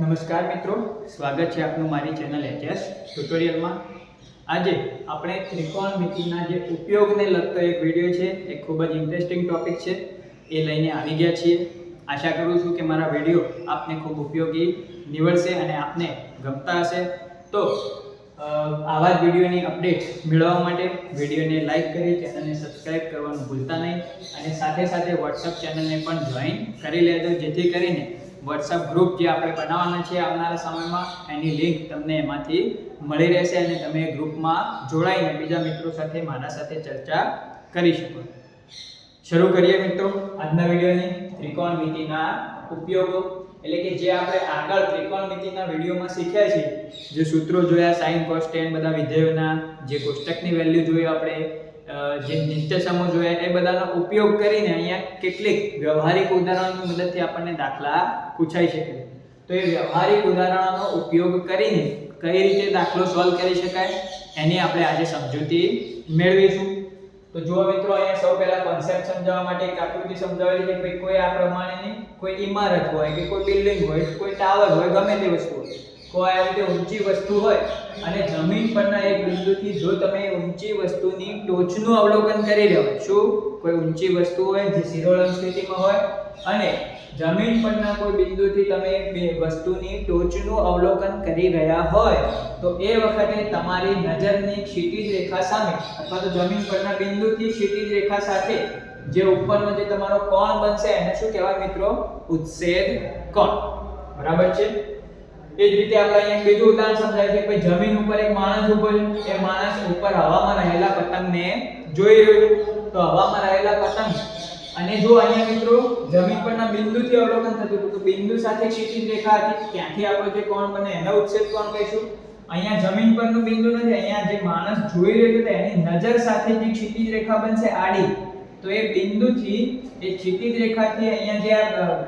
નમસ્કાર મિત્રો, સ્વાગત છે આપનું મારી ચેનલ એચએસ ટ્યુટોરિયલમાં। આજે આપણે ત્રિકોણમિતિના જે ઉપયોગને લગતો એક વિડિયો છે, એક ખૂબ જ ઇન્ટરેસ્ટિંગ ટોપિક છે, એ લઈને આવી ગયા છીએ। આશા કરું છું કે મારા વિડિયો આપને ખૂબ ઉપયોગી નીવડશે અને આપને ગમતા હશે। તો આવા જ વિડિયોની અપડેટ મેળવવા માટે વિડિયોને લાઈક કરી ચેનલને સબસ્ક્રાઇબ કરવાનું ભૂલતા નહીં અને સાથે સાથે WhatsApp ચેનલને પણ જોઈન કરી લેજો, જેથી કરીને WhatsApp ગ્રુપ જે આપણે બનાવવાના છે આવનારા સમયમાં, એની લિંક તમને એમાંથી મળી રહેશે અને તમે ગ્રુપમાં જોડાઈને બીજા મિત્રો સાથે મારા સાથે ચર્ચા કરી શકો। શરૂ કરીએ મિત્રો આજના વિડિયોને। ત્રિકોણમિતિના ઉપયોગો એટલે કે જે આપણે આગળ ત્રિકોણમિતિના વિડિયોમાં શીખ્યા છે, જે સૂત્રો જોયા, sin cos tan બધા વિધેયોના, જે કોષ્ટકની વેલ્યુ જોઈ આપણે, જે નિત્ય સમૂહ જોયા, એ બધાનો ઉપયોગ કરીને અહીંયા કેટલીક વ્યવહારિક ઉદાહરણોની મદદથી આપણને દાખલા પૂછાઈ શકે। તો એ વ્યવહારિક ઉદાહરણોનો ઉપયોગ કરીને કઈ રીતે દાખલો સોલ્વ કરી શકાય એની આપણે આજે સમજૂતી મેળવીશું। તો જુઓ મિત્રો, અહીંયા સૌ પહેલા કોન્સેપ્ટ સમજાવવા માટે એક આકૃતિ સમજાવેલી છે કે કોઈ આ પ્રમાણેની કોઈ ઇમારત હોય કે કોઈ બિલ્ડિંગ હોય, કોઈ ટાવર હોય, ગમે તે વસ્તુ હોય, કોઈ આવી રીતે ઊંચી વસ્તુ હોય અને જમીન પરના એક બિંદુથી જો તમે ઊંચી વસ્તુની ટોચનું અવલોકન કરી રહ્યા હોય, શું કોઈ ઊંચી વસ્તુ હોય જે શિરોલંબ સ્થિતિમાં હોય અને જમીન પરના કોઈ બિંદુથી તમે બે વસ્તુની ટોચનું અવલોકન કરી રહ્યા હોય, તો એ વખતે તમારી નજરની ક્ષિતિજ રેખા સામે અથવા તો જમીન પરના બિંદુથી ક્ષિતિજ રેખા સાથે જે ઉપરનો જે તમારો કોણ બનશે એને શું કહેવાય મિત્રો? ઉત્સેદ કોણ। બરાબર છે? એ જ રીતે આપણે અહીંયા બીજું ઉદાહરણ સમજાય છે કે જમીન ઉપર એક માણસ ઊભો છે, એ માણસ ઉપર હવામાં રહેલા પતંગને જોઈ રહ્યો છે। તો હવામાં રહેલા પતંગ અને જો અહીંયા મિત્રો જમીન પરના બિંદુથી અવલોકન થતું હતું, તો બિંદુ સાથે ક્ષિતિજ રેખા હતી, ત્યાંથી આપણો જે કોણ બને એને ઉત્સેદ કોણ કહીશું। અહીંયા જમીન પરનું બિંદુ નથી, અહીંયા જે માણસ જોઈ રહ્યો છે એની નજર સાથે જે ક્ષિતિજ રેખા બનશે આડી, તો એ બિંદુથી એ ક્ષિતિજ રેખાથી અહીંયા જે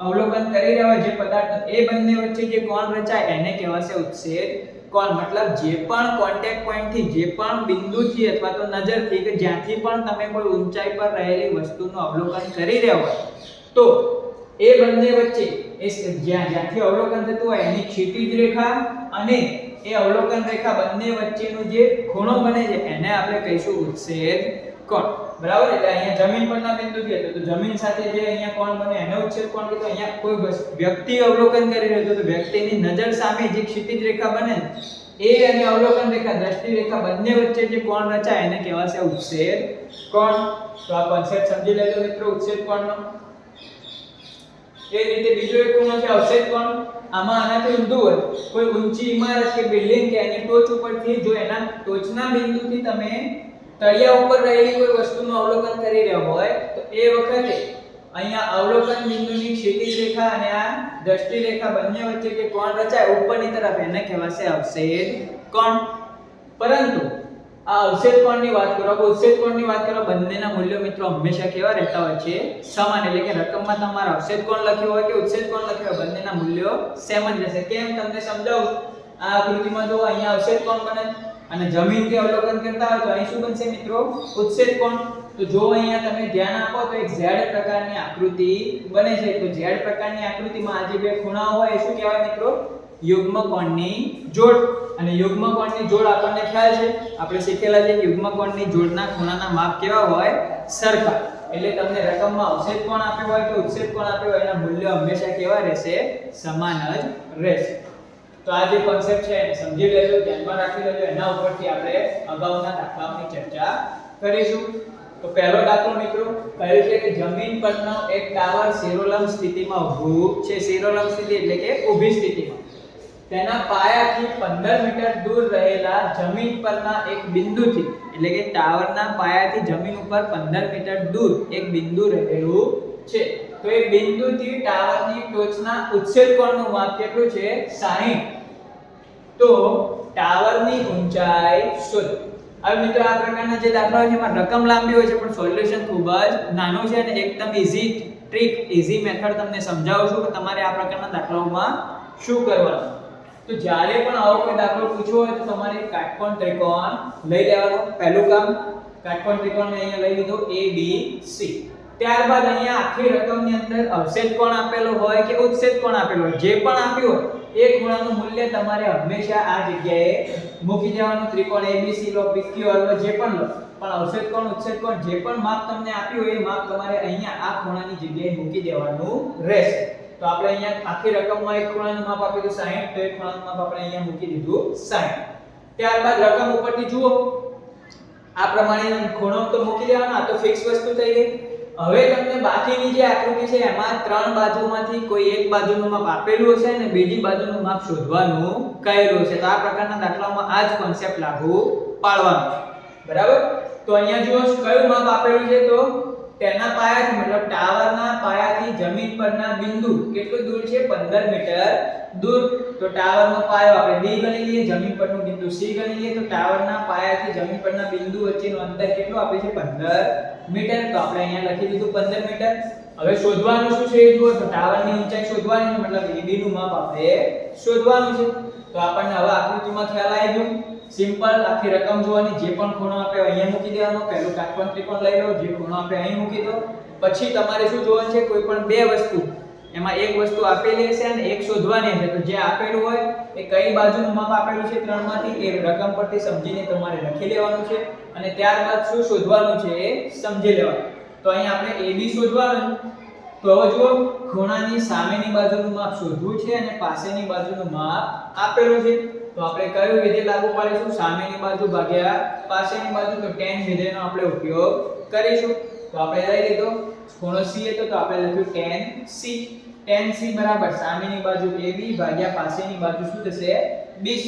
અવલોકન કરી રહ્યા હોય જે પદાર્થ, એ બંને વચ્ચે જે કોણ રચાય એને કહેવાશે ઉત્સેદ કોણ। મતલબ જે પણ કોન્ટેક્ટ પોઈન્ટ થી, જે પણ બિંદુથી અથવા તો નજરથી કે જ્યાંથી પણ તમે કોઈ ઊંચાઈ પર રહેલી વસ્તુનું અવલોકન કરી રહ્યા હોય, તો એ બંને વચ્ચે એ જ્યાંથી અવલોકન થતું હોય એની ક્ષિતિજ રેખા અને એ અવલોકન રેખા બંને વચ્ચેનો જે ખૂણો બને છે એને આપણે કહીશું ઉત્સેદ કોણ। બરાબર? એટલે અહીંયા જમીન પરના બિંદુથી હતો તો જમીન સાથે જે અહીંયા કોણ બને એને ઉત્સેદ કોણ કીધું। અહીંયા કોઈ વ્યક્તિ અવલોકન કરી રહ્યો તો વ્યક્તિની નજર સામે જે ક્ષિતિજ રેખા બને એ અને અવલોકન રેખા, દ્રષ્ટિ રેખા બંને વચ્ચે જે કોણ રચાય એને કહેવાશે ઉત્સેદ કોણ। તો આ કોન્સેપ્ટ સમજી લેજો મિત્રો ઉત્સેદ કોણનો। એ રીતે બીજો એક ખૂણો છે અવક્ષેપ કોણ। આમાં આનાથી ઊંધું હોય કોઈ ઊંચી ઇમારત કે બિલ્ડિંગ કે એની ટોચ ઉપરથી જો એના ટોચના બિંદુથી તમે તળિયા ઉપર રહેલી કોઈ વસ્તુનું અવલોકન કરી રહ્યા હોય, તો એ વખતે અહીંયા અવલોકન બિંદુની ક્ષિતિજ રેખા અને આ દ્રષ્ટિ રેખા બંને વચ્ચે જે કોણ રચાય ઉપરની તરફ એને કહેવાશે અવક્ષેપ કોણ। પરંતુ આ અવક્ષેપ કોણની વાત કરો, ઉત્સેદ કોણની વાત કરો, બંનેના મૂલ્યો મિત્રો હંમેશા કેવા રહેતા હોય છે? સમાન। એટલે કે રકમમાં તમારા અવક્ષેપ કોણ લખ્યો હોય કે ઉત્સેદ કોણ લખ્યો હોય, બંનેના મૂલ્યો સેમ જ રહેશે। કેમ તમને સમજાવું। આ આકૃતિમાં જો અહીંયા અવક્ષેપ કોણ બને અને જમીનથી અવલોકન કરતા હોય તો અહીં શું બનશે મિત્રો? ઉત્સેદ કોણ। તો જો અહીંયા તમે ધ્યાન આપો તો એક Z પ્રકારની આકૃતિ બને છે। તો Z પ્રકારની આકૃતિમાં આ જે બે ખૂણા હોય એ શું કહેવાય મિત્રો? યુગ્મ કોણની જોડ। અને યુગ્મ કોણની જોડ આપણને ખ્યાલ છે, આપણે શીખેલા છે યુગ્મ કોણની જોડના ખૂણાના માપ કેવા હોય? સરખા। એટલે તમને રકમમાં અવક્ષેપ કોણ આપ્યો હોય કે ઉત્સેદ કોણ આપ્યો હોય એના મૂલ્યો હંમેશા કેવા રહેશે? સમાન જ રહેશે। તો આ જે કોન્સેપ્ટ છે એને સમજી લેજો, ધ્યાનમાં રાખી લેજો, એના ઉપરથી આપણે અગાઉના દાખલાઓની ચર્ચા કરીશું। તો પહેલો દાખલો મિત્રો કહ્યું છે કે જમીન પરનો એક ટાવર શિરોલંબ સ્થિતિમાં ઊભું છે। શિરોલંબ સ્થિતિ એટલે કે ઊભી સ્થિતિમાં તેના પાયાથી 15 મીટર દૂર રહેલા જમીન પરના એક બિંદુથી, એટલે કે ટાવરના પાયાથી જમીન ઉપર 15 મીટર દૂર એક બિંદુ રહેલું છે। તો એ બિંદુથી ટાવરની ટોચના ઉત્સેદ કોણનું માપ કેટલું છે? 60। તો ટાવરની ઊંચાઈ શોધો। હવે મિત્રો આ પ્રકારના જે દાખલા હોય છે એમાં રકમ લાંબી હોય છે પણ સોલ્યુશન ખૂબ જ નાનું છે અને એકદમ ઈઝી ટ્રીક, ઈઝી મેથડ તમને સમજાવું છું કે તમારે આ પ્રકારના દાખલાઓમાં શું કરવાનું। તો જ્યારે પણ આવો કોઈ દાખલો પૂછવો હોય તો તમારે કાટકોણ ત્રિકોણ લઈ લેવાનો। પહેલું કામ, કાટકોણ ત્રિકોણ મેં અહીંયા લઈ લીધો ABC। ત્યારબાદ અહીંયા આખી રકમની અંદર અવશેષ કોણ આપેલો હોય કે ઉત્છેદ કોણ આપેલો હોય, જે પણ આપ્યું હોય એ ખૂણાનું મૂલ્ય તમારે હંમેશા આ જગ્યાએ મૂકી દેવાનું. ત્રિકોણ ABC લો, PQ લો, જે પણ લો, પણ અવશેષ કોણ ઉત્છેદ કોણ જે પણ માપ તમને આપ્યું હોય એ માપ તમારે અહીંયા આ ખૂણાની જગ્યાએ મૂકી દેવાનું રહેશે. તો આપણે અહીંયા આખી રકમમાં એક ખૂણાનું માપ આપ્યું 60, તો એક ખૂણાનું માપ આપણે અહીંયા મૂકી દીધું 60. ત્યારબાદ રકમ ઉપરથી જુઓ આ પ્રમાણે ખૂણો તો મૂકી દેવાનો, આ તો ફિક્સ વસ્તુ થઈ ગઈ. હવે તમને બાકીની જે આકૃતિ છે એમાં ત્રણ બાજુમાંથી કોઈ એક બાજુનું માપ આપેલું હશે અને બીજી બાજુનું માપ શોધવાનું કહેલું છે. તો આ પ્રકારના દાખલાઓમાં આ જ કોન્સેપ્ટ લાગુ પાડવાનો છે. બરાબર? તો અહીંયા જુઓ કયું માપ આપેલું છે, તો તેના પાયાથી મતલબ ટાવરના પાયાથી જમીન પરના બિંદુ કેટલું દૂર છે, 15 મીટર દૂર. તો ટાવરનો પાયો આપણે B ગણી લઈએ, જમીન પરનું બિંદુ C ગણી લઈએ, તો ટાવરના પાયાથી જમીન પરના બિંદુ વચ્ચેનું અંતર કેટલું આપે છે, 15 મીટર. તો આપણે અહીંયા લખી દીધું 15 મીટર. હવે શોધવાનું શું છે એ જુઓ, તો ટાવરની ઊંચાઈ શોધવાની છે, મતલબ AB નું માપ આપણે શોધવાનું છે. તો આપણને હવે આકૃતિમાં ખ્યાલ આવી ગયો. સિમ્પલ આખી રકમ જોવાની, જે પણ ખૂણો આપે અહીંયા મૂકી દેવાનો. પહેલું કાટકોણ ત્રિકોણ લઈ લો, જે ખૂણો આપે અહીં મૂકી દો. પછી તમારે શું જોવાનું છે, કોઈ પણ બે વસ્તુ, એમાં એક વસ્તુ આપેલી હશે અને એક શોધવાની હશે. તો જે આપેલું હોય એ કઈ બાજુનું માપ આપેલું છે ત્રણમાંથી એ રકમ પરથી સમજીને તમારે લખી લેવાનું છે અને ત્યારબાદ શું શોધવાનું છે એ સમજી લેવાનું. તો અહીં આપણે AB શોધવાનું. તો હવે જુઓ ખૂણાની સામેની બાજુનું માપ શોધવું છે અને પાસેની બાજુનું માપ આપેલું છે. તો આપણે કયું વિધેય લાગુ પાડીશું, સામેની બાજુ ભાગ્યા પાસેની બાજુ. તો tan વિધેયનો આપણે ઉપયોગ કરીશું. તો આપણે લઈ લીધો ખૂણો C હતો તો આપણે લખ્યું tan C. tan C બરાબર સામેની બાજુ AB ભાગ્યા પાસેની બાજુ શું થશે, BC.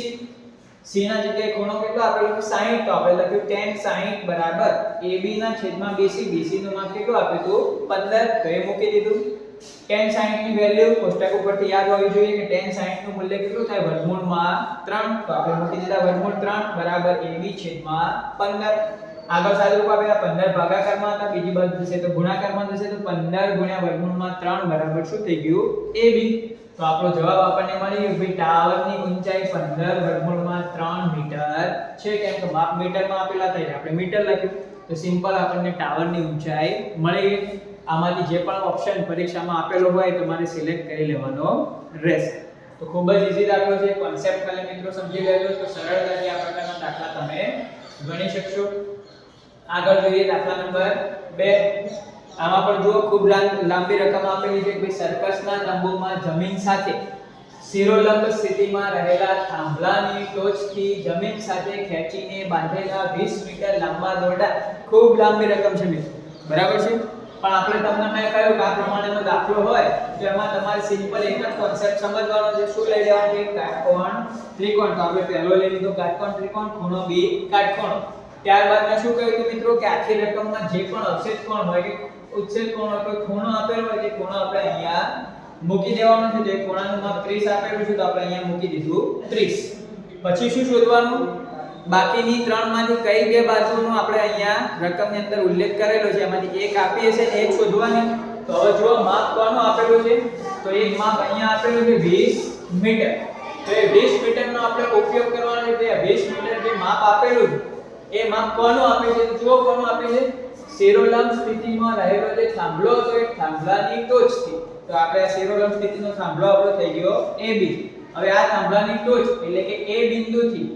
C ના જગ્યાએ ખૂણો કેટલો આપેલો છે 60, તો આપણે લખ્યું tan 60 બરાબર AB ના છેદમાં BC. BC નું માપ કેટલું આપ્યું હતું 15, તો એ મૂકી દીધું. tan 60 ની વેલ્યુ કોષ્ટક ઉપરથી યાદ હોવી જોઈએ કે tan 60 નું મૂલ્ય કેટલું થાય, વર્ગમૂળમાં 3. તો આપણે મૂકી દીધા વર્ગમૂળ 3 બરાબર AB છેદમાં 15. આગળ સાદુરૂપ આપેલા 15 ભાગાકારમાં હતા, બીજી બાજુ થશે તો ગુણાકારમાં થશે. તો 15 ગુણ્યા વર્ગમૂળમાં 3 બરાબર શું થઈ ગયું, AB. તો આપણો જવાબ આપણને મળી ગયો ભાઈ ટાવરની ઊંચાઈ 15 વર્ગમૂળમાં 3 મીટર છે. કેમ કે માપ મીટરમાં આપેલા હતા એટલે આપણે મીટર લખ્યું. તો સિમ્પલ આપણને ટાવરની ઊંચાઈ મળી ગઈ. આમાંથી જે પણ ઓપ્શન પરીક્ષામાં આપેલો હોય તમારે સિલેક્ટ કરી લેવાનો રહેશે. તો ખૂબ જ ઈઝી દાખલો છે, કોન્સેપ્ટ ખાલી મિત્રો સમજી લેજો તો સરળતાથી આ પ્રકારના દાખલા તમે ગણી શકશો. આગળ જોઈએ દાખલા નંબર 2. આમાં પણ જુઓ ખૂબ લાંબી રકમ આપેલી છે કે સર્કસના તંબુમાં જમીન સાથે શિરોલંબ સ્થિતિમાં રહેલા થાંભલાની ટોચથી જમીન સાથે ખેંચીને બાંધેલા 20 મીટર લાંબા દોરડા. ખૂબ લાંબી રકમ છે મિત્રો, બરાબર છે. પણ આપણે તમને મેં કહ્યું કે આ પ્રમાણેનો દાખલો હોય તો એમાં તમારે સિમ્પલ એક જ કોન્સેપ્ટ સમજવાનો છે. શું લઈ લેવાનું છે, કાટકોણ ત્રિકોણ. તો આપણે પહેલો લઈ લીધો કાટકોણ ત્રિકોણ, ખૂણો B કાટકોણ. ત્યારબાદ મેં શું કહ્યું હતું મિત્રો કે આખી રકમમાં જે પણ અવશેષ કોણ હોય કે ઉત્છેદ કોણ હોય, કોઈ ખૂણો આપેલો હોય તે ખૂણો આપણે અહીંયા મૂકી દેવાનો છે. તો એ ખૂણાનું માપ 30 આપેલું છે તો આપણે અહીંયા મૂકી દીધું 30. પછી શું શોધવાનું, બાકીની ત્રણમાંથી કઈ બે બાજુનો આપણે અહીંયા રકમની અંદર ઉલ્લેખ કરેલો છે એમાંથી એક આપી હશે ને એક શોધવાની. તો હવે જો માપ કોનું આપેલું છે, તો એક માપ અહીંયા આપેલું છે 20 મીટર. તો એ 20 મીટરનો આપણે ઉપયોગ કરવાનો છે. તો 20 મીટર જે માપ આપેલું છે એ માપ કોનું આપેલું છે, જો કોનું આપેલું છે, શિરોલંબ સ્થિતિમાં રહેલો જે થાંભલો હતો એ થાંભલાની ટોચથી. તો આપણે આ શિરોલંબ સ્થિતિનો થાંભલો આપણો થઈ ગયો AB. હવે આ થાંભલાની ટોચ એટલે કે A બિંદુથી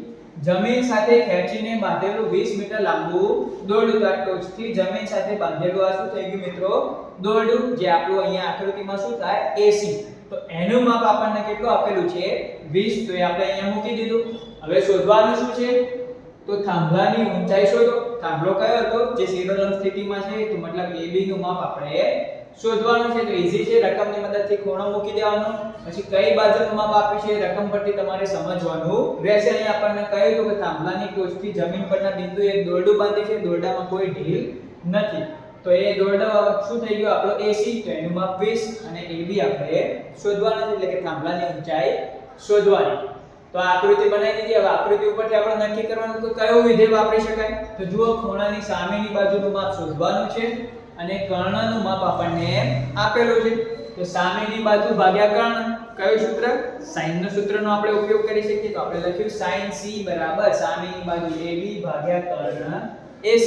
જમીન સાથે ખેંચીને બાંધેલું 20 મીટર લાંબુ દોરડું. તો આ ટોચથી જમીન સાથે બાંધેલું આ શું થઈ ગયું મિત્રો, દોરડું, જે આપણું અહીંયા આકૃતિમાં શું થાય AC. તો એનું માપ આપણને કેટલું આપેલું છે 20. તો એ આપણે અહીંયા મૂકી દીધું. હવે શોધવાનું શું છે, તો થાંભલાની ઊંચાઈ શોધો. થાંભલો કયો હતો, જે શિરોલંબ સ્થિતિમાં છે, તો મતલબ AB નું માપ આપણે શોધવાનું છે. તો ઈઝી છે, રકમની મદદથી ખૂણો મૂકી દેવાનો. પછી કઈ બાજુનું માપ આપ્યું છે રકમ પરથી તમારે સમજવાનું રહેશે. અહીં આપણને કહ્યું તો કે થાંભલાની ટોચથી જમીન પરના બિંદુએ એક દોરડું બાંધ્યું છે, દોરડામાં કોઈ ઢીલ નથી. તો એ દોરડો શું થઈ ગયો આપણો AC. તો એનું માપ 20 અને AB આપણે શોધવાનું છે, એટલે કે થાંભલાની ઊંચાઈ શોધવાની. તો આ આકૃતિ બનાવી દીધી. હવે આકૃતિ ઉપરથી આપણે નક્કી કરવાનું તો કયું વિધેય વાપરી શકાય. તો જુઓ ખૂણાની સામેની બાજુનું માપ શોધવાનું છે અને કર્ણનું માપ આપણને આપેલું છે. તો સામેની બાજુ ભાગ્યા કર્ણ, કયું સૂત્ર, sin નો સૂત્રનો આપણે ઉપયોગ કરી શકીએ. તો આપણે લખ્યું sin C બરાબર સામેની બાજુ AB ભાગ્યા કર્ણ AC.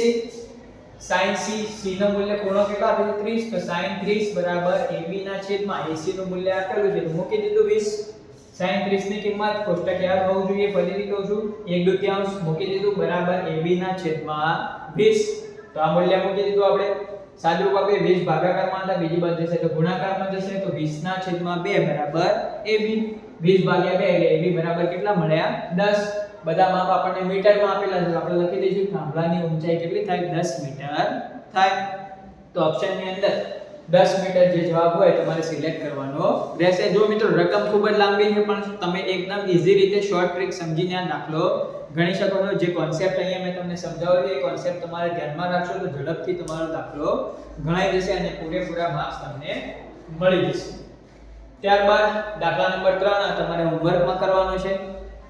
sin c નું મૂલ્ય ખૂણો કેટલો આપેલું 30 તો sin 30 બરાબર ab ના છેદમાં ac નું મૂલ્ય આપેલું છે તો મૂકી દીધું 20 sin 30 ની કિંમત કોષ્ટક યાદ હોવું જોઈએ ફરીથી કહું છું 1/2 મૂકી દીધું બરાબર ab ના છેદમાં 20 તો આ મૂલ્ય મૂકી દીધું આપણે સાદુરૂપ આપીએ 20 ભાગાકારમાં હતા બીજી બાજુ જશે તો ગુણાકારમાં જશે તો 20 ના છેદમાં 2 બરાબર ab 20 ભાગ્યા 2 એટલે ab બરાબર કેટલા મળ્યા 10 બધા માપ આપણને મીટરમાં આપેલા છે આપણે લખી દઈશું થાંભલાની ઊંચાઈ કેટલી થાય 10 મીટર થાય તો ઓપ્શનની અંદર 10 મીટર જે જવાબ હોય તમારે સિલેક્ટ કરવાનો રહેશે જો મિત્રો રકમ ખૂબ જ લાંબી છે પણ તમે એકદમ ઈઝી રીતે શોર્ટ ટ્રિક સમજીને આ દાખલો ગણી શકો છો જે કોન્સેપ્ટ અહીંયા મેં તમને સમજાવ્યો છે એ કોન્સેપ્ટ તમારે ધ્યાનમાં રાખશો તો ઝડપથી તમારો દાખલો ગણાઈ જશે અને પૂરેપૂરા માર્ક્સ તમને મળી જશે ત્યારબાદ દાખલા નંબર 3 તમારે હોમવર્કમાં કરવાનો છે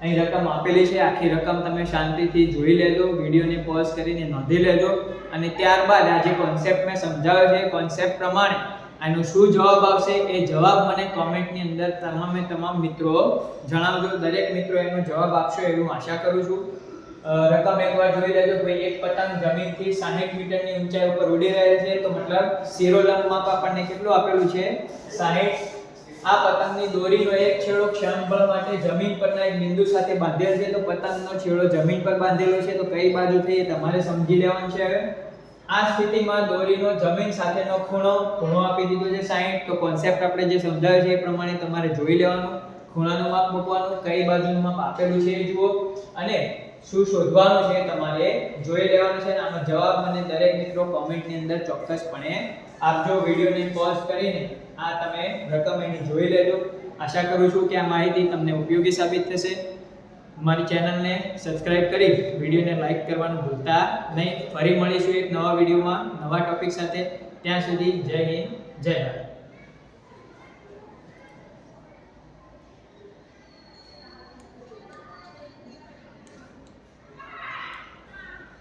અહીં રકમ આપેલી છે આખી રકમ તમે શાંતિથી જોઈ લેજો વિડિયોને પોઝ કરીને નોંધી લેજો અને ત્યારબાદ આ જે કોન્સેપ્ટ મેં સમજાવ્યો છે કોન્સેપ્ટ પ્રમાણે આનો શું જવાબ આવશે એ જવાબ મને કોમેન્ટની અંદર તમામ મિત્રો જણાવજો દરેક મિત્રો એનો જવાબ આપશો એવું આશા કરું છું રકમ એકવાર જોઈ લેજો ભાઈ એક પતંગ જમીનથી 60 મીટરની ઊંચાઈ ઉપર ઉડી રહેલ છે તો મતલબ શિરોલંબ માપ આપણને કેટલું આપેલું છે 60 આ પતંગની દોરીનો એક છેડો ક્ષણભર માટે જમીન પરના એક બિંદુ સાથે બાંધેલ છે તો પતંગનો છેડો જમીન પર બાંધેલો છે તો કઈ બાજુ થઈ એ તમારે સમજી લેવાનું છે હવે આ સ્થિતિમાં દોરીનો જમીન સાથેનો ખૂણો આપી દીધો છે 60 તો કોન્સેપ્ટ આપણે જે સમજાવ્યો છે એ પ્રમાણે તમારે જોઈ લેવાનું ખૂણાનું માપ મૂકવાનું કઈ બાજુનું માપ આપેલું છે એ જુઓ અને શું શોધવાનું છે તમારે જોઈ લેવાનું છે અને આનો જવાબ મને દરેક મિત્રો કોમેન્ટની અંદર ચોક્કસપણે આપજો વિડિયોને પોઝ કરીને આ તમે રકમ એની જોઈ લેજો આશા કરું છું કે આ માહિતી તમને ઉપયોગી સાબિત થશે મારી ચેનલને સબસ્ક્રાઇબ કરી વિડિયોને લાઈક કરવાનું ભૂલતા નહીં ફરી મળીશું એક નવા વિડિયોમાં નવા ટોપિક સાથે ત્યાં સુધી જય હિન્દ જય ભારત